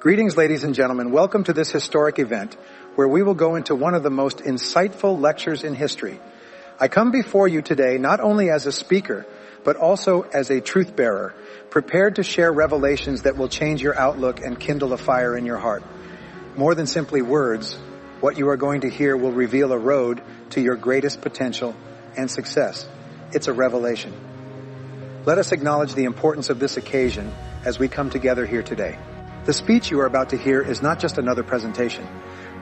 Greetings, ladies and gentlemen. Welcome to this historic event where we will go into one of the most insightful lectures in history. I come before you today not only as a speaker, but also as a truth bearer, prepared to share revelations that will change your outlook and kindle a fire in your heart. More than simply words, what you are going to hear will reveal a road to your greatest potential and success. It's a revelation. Let us acknowledge the importance of this occasion as we come together here today. The speech you are about to hear is not just another presentation.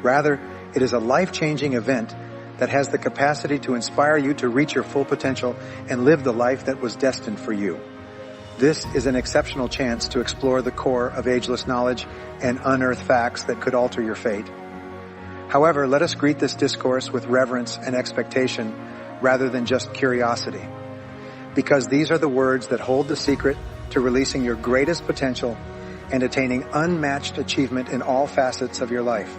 Rather, it is a life-changing event that has the capacity to inspire you to reach your full potential and live the life that was destined for you. This is an exceptional chance to explore the core of ageless knowledge and unearth facts that could alter your fate. However, let us greet this discourse with reverence and expectation rather than just curiosity, because these are the words that hold the secret to releasing your greatest potential and attaining unmatched achievement in all facets of your life.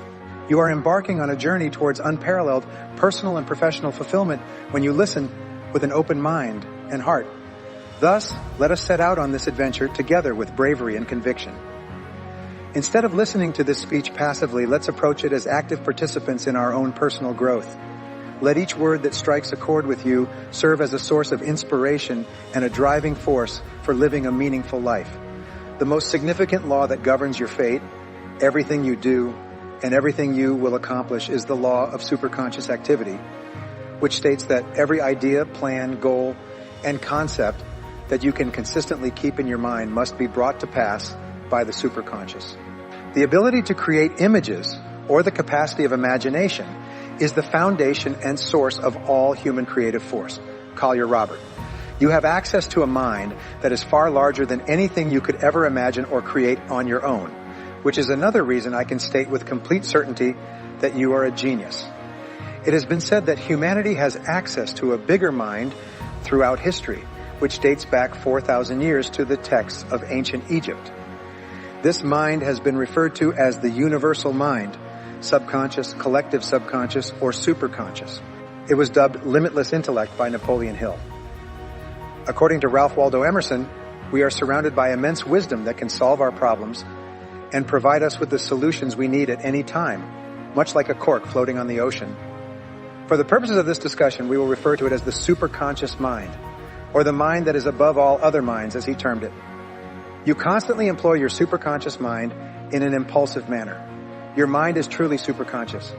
You are embarking on a journey towards unparalleled personal and professional fulfillment when you listen with an open mind and heart. Thus, let us set out on this adventure together with bravery and conviction. Instead of listening to this speech passively, let's approach it as active participants in our own personal growth. Let each word that strikes a chord with you serve as a source of inspiration and a driving force for living a meaningful life. The most significant law that governs your fate, everything you do, and everything you will accomplish is the law of superconscious activity, which states that every idea, plan, goal, and concept that you can consistently keep in your mind must be brought to pass by the superconscious. The ability to create images, or the capacity of imagination, is the foundation and source of all human creative force. Collier Robert. You have access to a mind that is far larger than anything you could ever imagine or create on your own, which is another reason I can state with complete certainty that you are a genius. It has been said that humanity has access to a bigger mind throughout history, which dates back 4,000 years to the texts of ancient Egypt. This mind has been referred to as the universal mind, subconscious, collective subconscious, or superconscious. It was dubbed limitless intellect by Napoleon Hill. According to Ralph Waldo Emerson, we are surrounded by immense wisdom that can solve our problems and provide us with the solutions we need at any time, much like a cork floating on the ocean. For the purposes of this discussion, we will refer to it as the superconscious mind, or the mind that is above all other minds, as he termed it. You constantly employ your superconscious mind in an impulsive manner. Your mind is truly superconscious.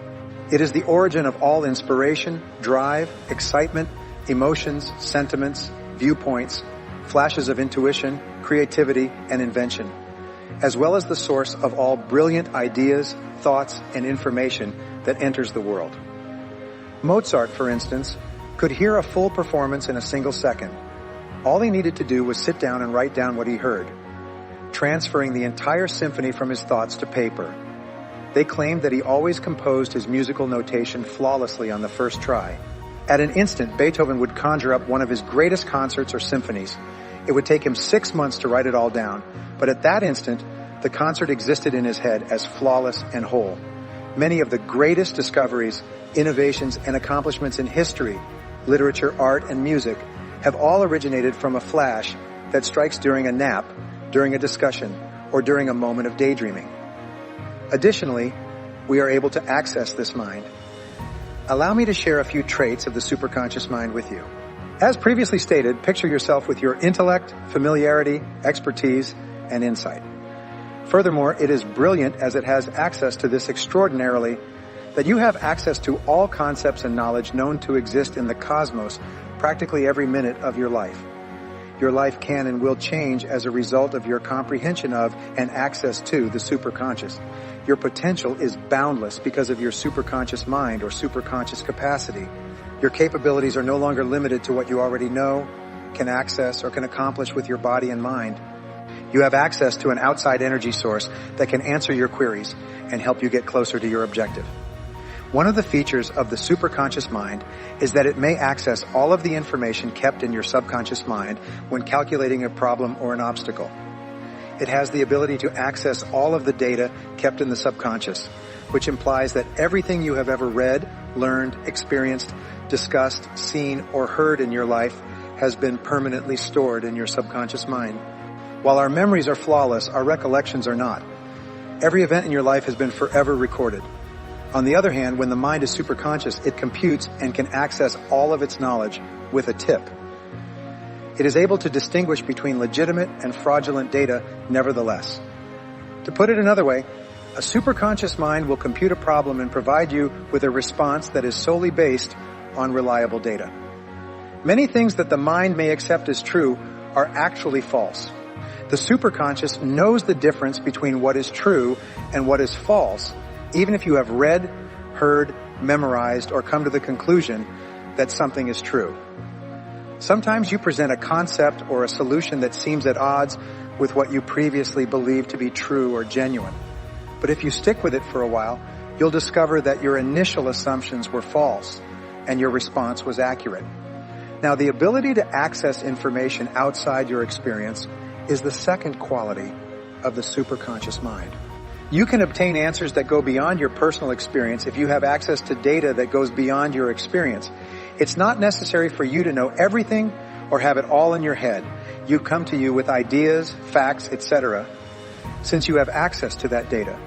It is the origin of all inspiration, drive, excitement, emotions, sentiments, viewpoints, flashes of intuition, creativity, and invention, as well as the source of all brilliant ideas, thoughts, and information that enters the world. Mozart, for instance, could hear a full performance in a single second. All he needed to do was sit down and write down what he heard, transferring the entire symphony from his thoughts to paper. They claimed that he always composed his musical notation flawlessly on the first try. At an instant, Beethoven would conjure up one of his greatest concerts or symphonies. It would take him 6 months to write it all down, but at that instant, the concert existed in his head as flawless and whole. Many of the greatest discoveries, innovations, and accomplishments in history, literature, art, and music have all originated from a flash that strikes during a nap, during a discussion, or during a moment of daydreaming. Additionally, we are able to access this mind. Allow me to share a few traits of the superconscious mind with you. As previously stated, picture yourself with your intellect, familiarity, expertise, and insight. Furthermore, it is brilliant as it has access to this extraordinarily that you have access to all concepts and knowledge known to exist in the cosmos practically every minute of your life. Your life can and will change as a result of your comprehension of and access to the superconscious. Your potential is boundless because of your superconscious mind or superconscious capacity. Your capabilities are no longer limited to what you already know, can access, or can accomplish with your body and mind. You have access to an outside energy source that can answer your queries and help you get closer to your objective. One of the features of the superconscious mind is that it may access all of the information kept in your subconscious mind when calculating a problem or an obstacle. It has the ability to access all of the data kept in the subconscious, which implies that everything you have ever read, learned, experienced, discussed, seen, or heard in your life has been permanently stored in your subconscious mind. While our memories are flawless, our recollections are not. Every event in your life has been forever recorded. On the other hand, when the mind is superconscious, it computes and can access all of its knowledge with a tip. It is able to distinguish between legitimate and fraudulent data nevertheless. To put it another way, a superconscious mind will compute a problem and provide you with a response that is solely based on reliable data. Many things that the mind may accept as true are actually false. The superconscious knows the difference between what is true and what is false, even if you have read, heard, memorized, or come to the conclusion that something is true. Sometimes you present a concept or a solution that seems at odds with what you previously believed to be true or genuine. But if you stick with it for a while, you'll discover that your initial assumptions were false and your response was accurate. Now, the ability to access information outside your experience is the second quality of the superconscious mind. You can obtain answers that go beyond your personal experience if you have access to data that goes beyond your experience. It's not necessary for you to know everything or have it all in your head. You come to you with ideas, facts, etc., since you have access to that data.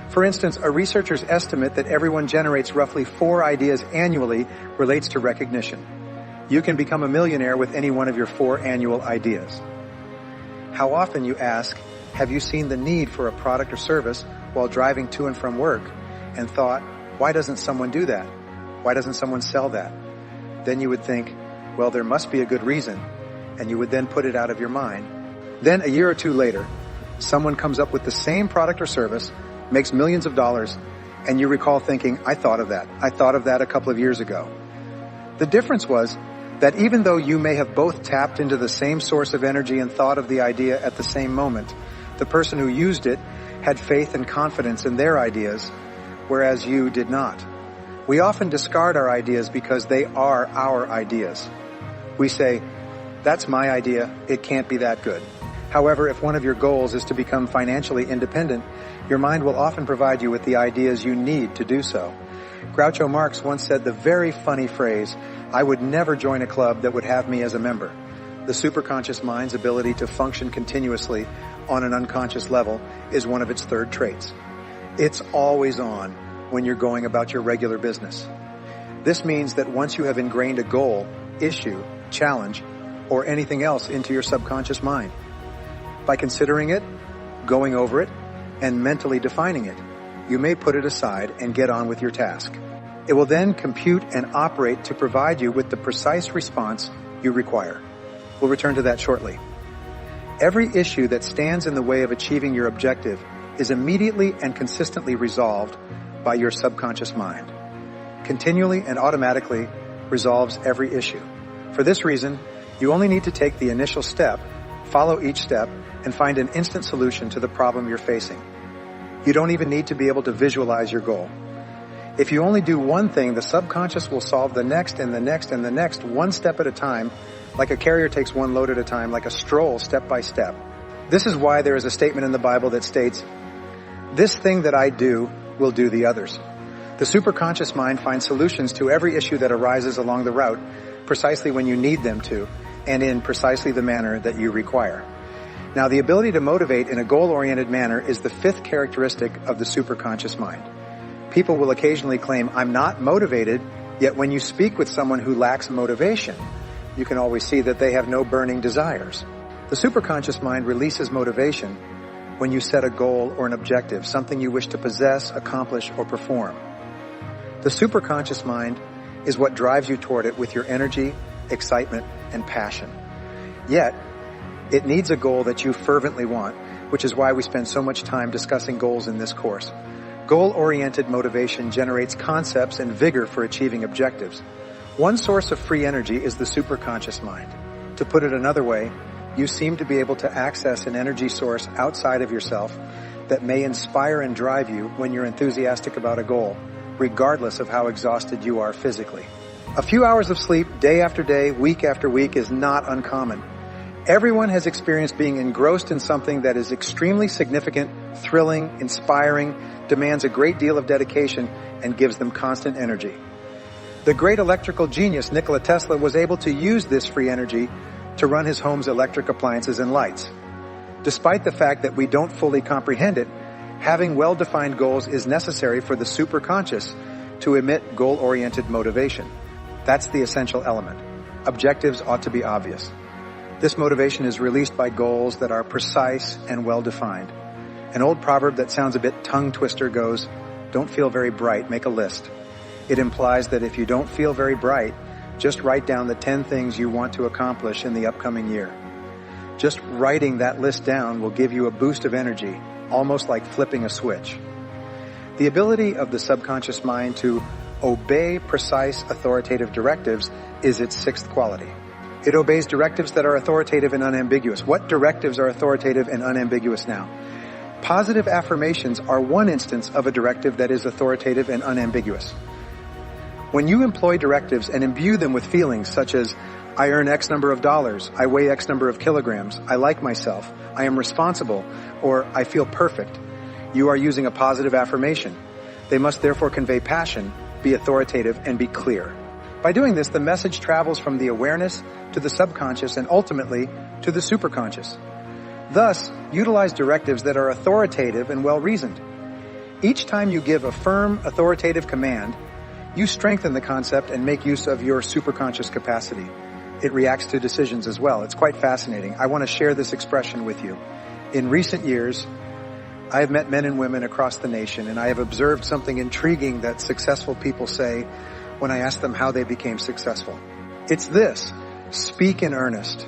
For instance, a researcher's estimate that everyone generates roughly 4 ideas annually relates to recognition. You can become a millionaire with any one of your 4 annual ideas. How often, you ask, have you seen the need for a product or service while driving to and from work and thought, why doesn't someone do that? Why doesn't someone sell that? Then you would think, well, there must be a good reason, and you would then put it out of your mind. Then a year or 2 later, someone comes up with the same product or service, makes millions of dollars, and you recall thinking, I thought of that. I thought of that a couple of years ago. The difference was that even though you may have both tapped into the same source of energy and thought of the idea at the same moment, the person who used it had faith and confidence in their ideas, whereas you did not. We often discard our ideas because they are our ideas. We say, that's my idea, it can't be that good. However, if one of your goals is to become financially independent, your mind will often provide you with the ideas you need to do so. Groucho Marx once said the very funny phrase, I would never join a club that would have me as a member. The superconscious mind's ability to function continuously on an unconscious level is one of its 3rd traits. It's always on when you're going about your regular business. This means that once you have ingrained a goal, issue, challenge, or anything else into your subconscious mind, by considering it, going over it, and mentally defining it, you may put it aside and get on with your task. It will then compute and operate to provide you with the precise response you require. We'll return to that shortly. Every issue that stands in the way of achieving your objective is immediately and consistently resolved by your subconscious mind. Continually and automatically resolves every issue. For this reason, you only need to take the initial step, follow each step, and find an instant solution to the problem you're facing. You don't even need to be able to visualize your goal. If you only do one thing, the subconscious will solve the next and the next and the next, one step at a time, like a carrier takes one load at a time, like a stroll step by step. This is why there is a statement in the Bible that states, this thing that I do will do the others. The superconscious mind finds solutions to every issue that arises along the route precisely when you need them to, and in precisely the manner that you require. Now, the ability to motivate in a goal-oriented manner is the 5th characteristic of the superconscious mind. People will occasionally claim, I'm not motivated, yet when you speak with someone who lacks motivation, you can always see that they have no burning desires. The superconscious mind releases motivation when you set a goal or an objective, something you wish to possess, accomplish, or perform. The superconscious mind is what drives you toward it with your energy, excitement, and passion. Yet, it needs a goal that you fervently want, which is why we spend so much time discussing goals in this course. Goal-oriented motivation generates concepts and vigor for achieving objectives. One source of free energy is the superconscious mind. To put it another way, you seem to be able to access an energy source outside of yourself that may inspire and drive you when you're enthusiastic about a goal, regardless of how exhausted you are physically. A few hours of sleep, day after day, week after week, is not uncommon. Everyone has experienced being engrossed in something that is extremely significant, thrilling, inspiring, demands a great deal of dedication, and gives them constant energy. The great electrical genius Nikola Tesla was able to use this free energy to run his home's electric appliances and lights. Despite the fact that we don't fully comprehend it, Having well-defined goals is necessary for the superconscious to emit goal-oriented motivation. That's the essential element. Objectives ought to be obvious. This motivation is released by goals that are precise and well-defined. An old proverb that sounds a bit tongue-twister goes, "Don't feel very bright, make a list." It implies that if you don't feel very bright, just write down the 10 things you want to accomplish in the upcoming year. Just writing that list down will give you a boost of energy, almost like flipping a switch. The ability of the subconscious mind to obey precise authoritative directives is its sixth quality. It obeys directives that are authoritative and unambiguous. What directives are authoritative and unambiguous now? Positive affirmations are one instance of a directive that is authoritative and unambiguous. When you employ directives and imbue them with feelings such as, I earn X number of dollars, I weigh X number of kilograms, I like myself, I am responsible, or I feel perfect, you are using a positive affirmation. They must therefore convey passion, be authoritative, and be clear. By doing this, the message travels from the awareness to the subconscious and ultimately to the superconscious. Thus, utilize directives that are authoritative and well-reasoned. Each time you give a firm, authoritative command, you strengthen the concept and make use of your superconscious capacity. It reacts to decisions as well. It's quite fascinating. I want to share this expression with you. In recent years, I have met men and women across the nation, and I have observed something intriguing that successful people say when I ask them how they became successful. It's this: speak in earnest.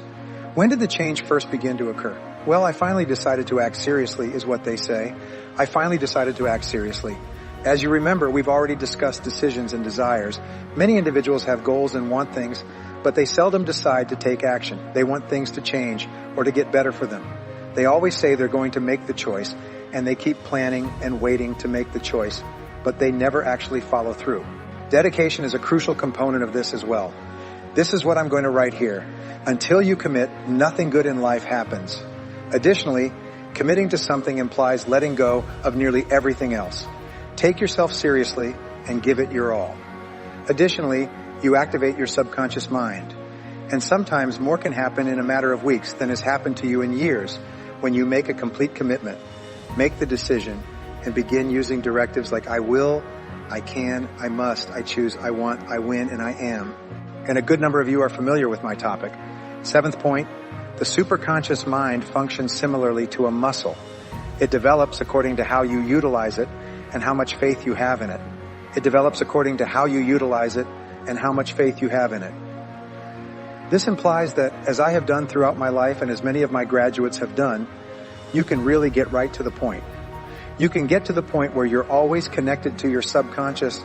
When did the change first begin to occur? Well, I finally decided to act seriously, is what they say. I finally decided to act seriously. As you remember, we've already discussed decisions and desires. Many individuals have goals and want things, but they seldom decide to take action. They want things to change or to get better for them. They always say they're going to make the choice, and they keep planning and waiting to make the choice, but they never actually follow through. Dedication is a crucial component of this as well. This is what I'm going to write here. Until you commit, nothing good in life happens. Additionally, committing to something implies letting go of nearly everything else. Take yourself seriously and give it your all. Additionally, you activate your subconscious mind. And sometimes more can happen in a matter of weeks than has happened to you in years when you make a complete commitment, make the decision, and begin using directives like I will, I can, I must, I choose, I want, I win, and I am. And a good number of you are familiar with my topic. Seventh point, the superconscious mind functions similarly to a muscle. It develops according to how you utilize it and how much faith you have in it. It develops according to how you utilize it and how much faith you have in it. This implies that, as I have done throughout my life and as many of my graduates have done, you can really get right to the point. You can get to the point where you're always connected to your subconscious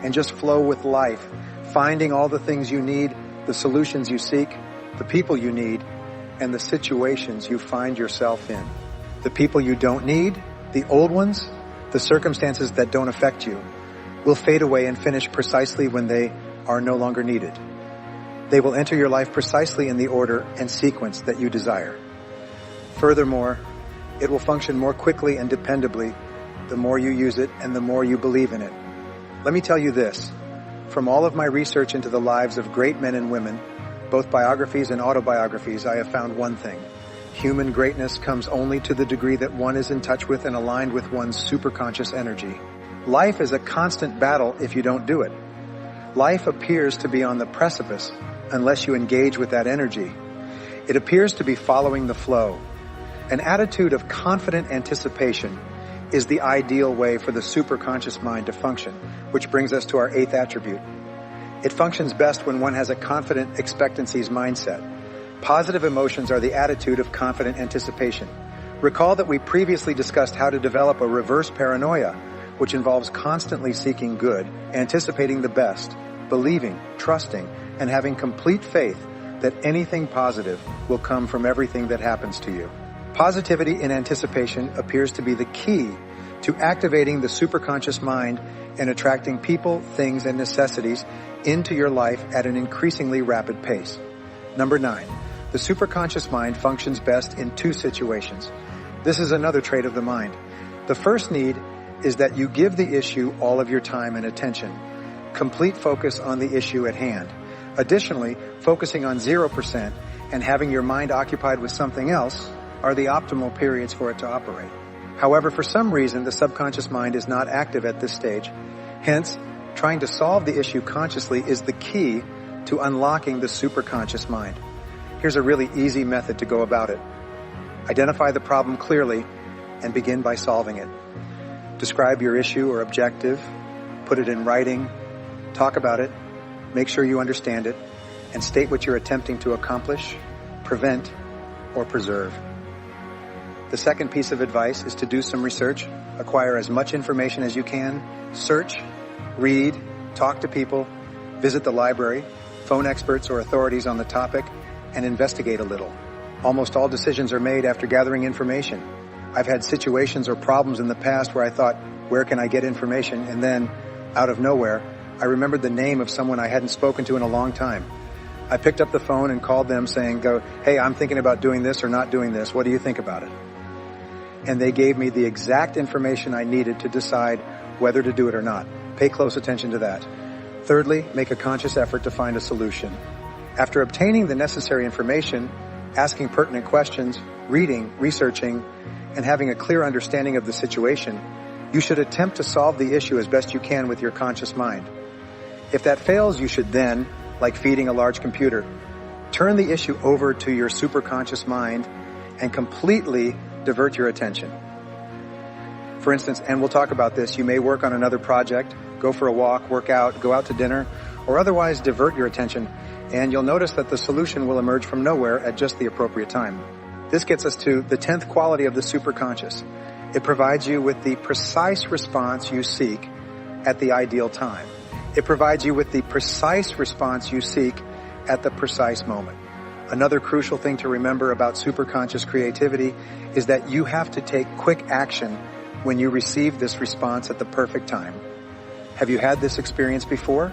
and just flow with life, finding all the things you need, the solutions you seek, the people you need, and the situations you find yourself in. The people you don't need, the old ones, the circumstances that don't affect you, will fade away and finish precisely when they are no longer needed. They will enter your life precisely in the order and sequence that you desire. Furthermore, it will function more quickly and dependably the more you use it and the more you believe in it. Let me tell you this. From all of my research into the lives of great men and women, both biographies and autobiographies, I have found one thing. Human greatness comes only to the degree that one is in touch with and aligned with one's superconscious energy. Life is a constant battle if you don't do it. Life appears to be on the precipice unless you engage with that energy. It appears to be following the flow. An attitude of confident anticipation is the ideal way for the superconscious mind to function, which brings us to our eighth attribute. It functions best when one has a confident expectancies mindset. Positive emotions are the attitude of confident anticipation. Recall that we previously discussed how to develop a reverse paranoia, which involves constantly seeking good, anticipating the best, believing, trusting, and having complete faith that anything positive will come from everything that happens to you. Positivity in anticipation appears to be the key to activating the superconscious mind and attracting people, things, and necessities into your life at an increasingly rapid pace. Number 9. The superconscious mind functions best in two situations. This is another trait of the mind. The first need is that you give the issue all of your time and attention. Complete focus on the issue at hand. Additionally, focusing on 0% and having your mind occupied with something else are the optimal periods for it to operate. However, for some reason, the subconscious mind is not active at this stage. Hence, trying to solve the issue consciously is the key to unlocking the superconscious mind. Here's a really easy method to go about it. Identify the problem clearly and begin by solving it. Describe your issue or objective, put it in writing, talk about it, make sure you understand it, and state what you're attempting to accomplish, prevent, or preserve. The second piece of advice is to do some research, acquire as much information as you can, search, read, talk to people, visit the library, phone experts or authorities on the topic, and investigate a little. Almost all decisions are made after gathering information. I've had situations or problems in the past where I thought, where can I get information? And then, out of nowhere, I remembered the name of someone I hadn't spoken to in a long time. I picked up the phone and called them saying, hey, I'm thinking about doing this or not doing this. What do you think about it? And they gave me the exact information I needed to decide whether to do it or not. Pay close attention to that. Thirdly, make a conscious effort to find a solution. After obtaining the necessary information, asking pertinent questions, reading, researching, and having a clear understanding of the situation, you should attempt to solve the issue as best you can with your conscious mind. If that fails, you should then, like feeding a large computer, turn the issue over to your superconscious mind and completely divert your attention. For instance, and we'll talk about this, you may work on another project, go for a walk, work out, go out to dinner, or otherwise divert your attention, and you'll notice that the solution will emerge from nowhere at just the appropriate time. This gets us to the 10th quality of the superconscious. It provides you with the precise response you seek at the ideal time. It provides you with the precise response you seek at the precise moment. Another crucial thing to remember about superconscious creativity is that you have to take quick action when you receive this response at the perfect time. Have you had this experience before?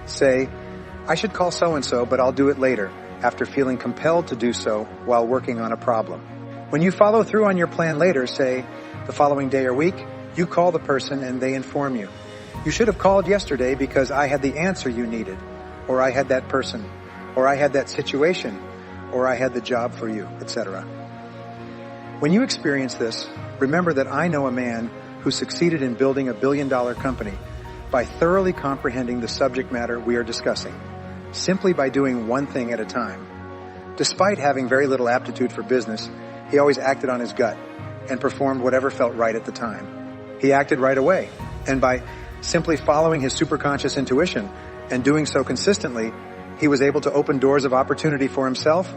Say, I should call so-and-so, but I'll do it later, after feeling compelled to do so while working on a problem. When you follow through on your plan later, say, the following day or week, you call the person and they inform you. You should have called yesterday because I had the answer you needed, or I had that person, or I had that situation, or I had the job for you, etc. When you experience this, remember that I know a man who succeeded in building a billion-dollar company by thoroughly comprehending the subject matter we are discussing, simply by doing one thing at a time. Despite having very little aptitude for business, he always acted on his gut and performed whatever felt right at the time. He acted right away, and by simply following his superconscious intuition and doing so consistently, he was able to open doors of opportunity for himself,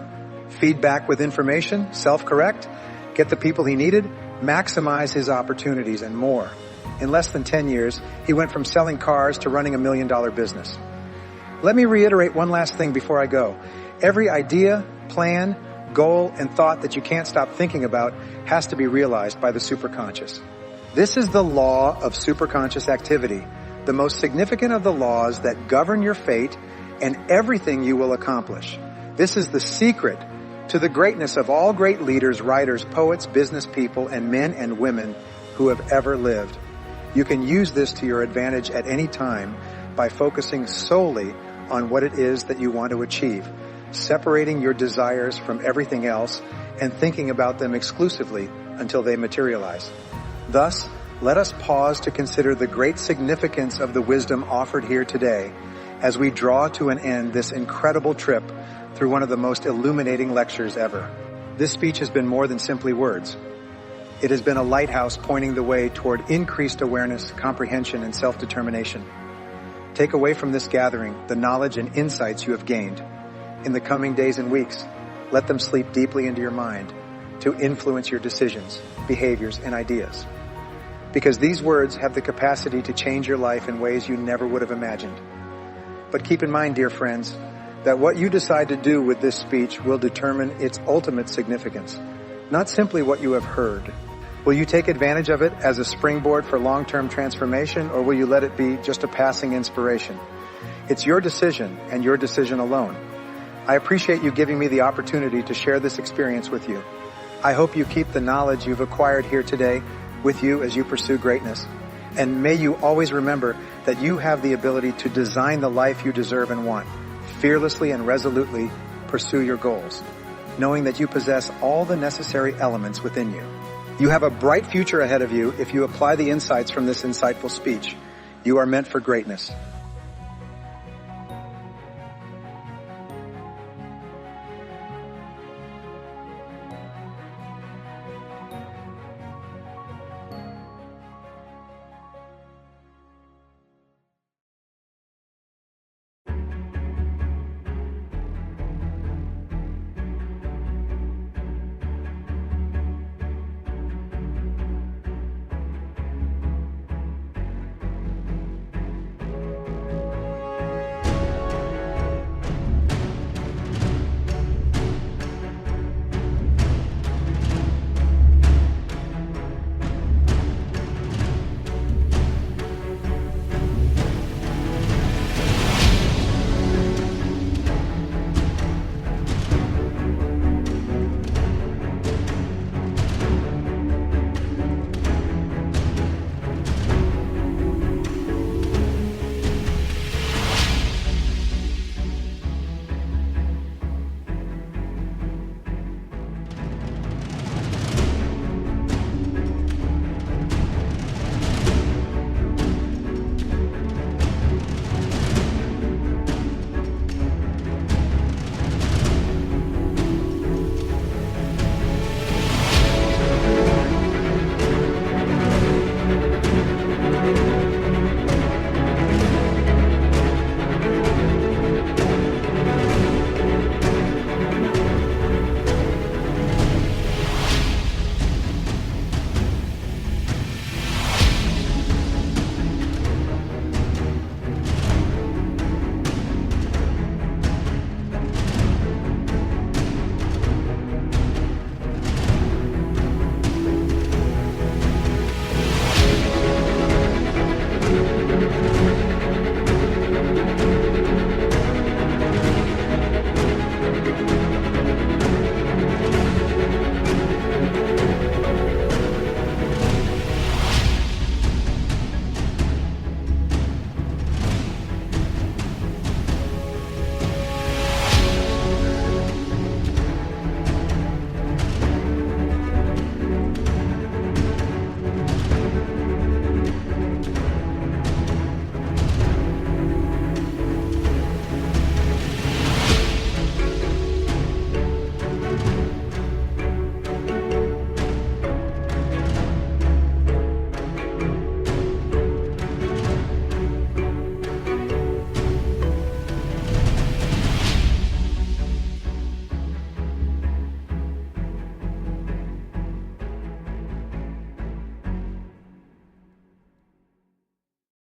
feed back with information, self-correct, get the people he needed, maximize his opportunities, and more. In less than 10 years, he went from selling cars to running $1 million business. Let me reiterate one last thing before I go. Every idea, plan, goal, and thought that you can't stop thinking about has to be realized by the superconscious. This is the law of superconscious activity, the most significant of the laws that govern your fate and everything you will accomplish. This is the secret to the greatness of all great leaders, writers, poets, business people, and men and women who have ever lived. You can use this to your advantage at any time by focusing solely on what it is that you want to achieve, separating your desires from everything else and thinking about them exclusively until they materialize. Thus, let us pause to consider the great significance of the wisdom offered here today as we draw to an end this incredible trip through one of the most illuminating lectures ever. This speech has been more than simply words. It has been a lighthouse pointing the way toward increased awareness, comprehension, and self-determination. Take away from this gathering the knowledge and insights you have gained. In the coming days and weeks, let them sleep deeply into your mind to influence your decisions, behaviors, and ideas. Because these words have the capacity to change your life in ways you never would have imagined. But keep in mind, dear friends, that what you decide to do with this speech will determine its ultimate significance, not simply what you have heard. Will you take advantage of it as a springboard for long-term transformation, or will you let it be just a passing inspiration? It's your decision and your decision alone. I appreciate you giving me the opportunity to share this experience with you. I hope you keep the knowledge you've acquired here today with you as you pursue greatness. And may you always remember that you have the ability to design the life you deserve and want. Fearlessly and resolutely pursue your goals, knowing that you possess all the necessary elements within you. You have a bright future ahead of you if you apply the insights from this insightful speech. You are meant for greatness.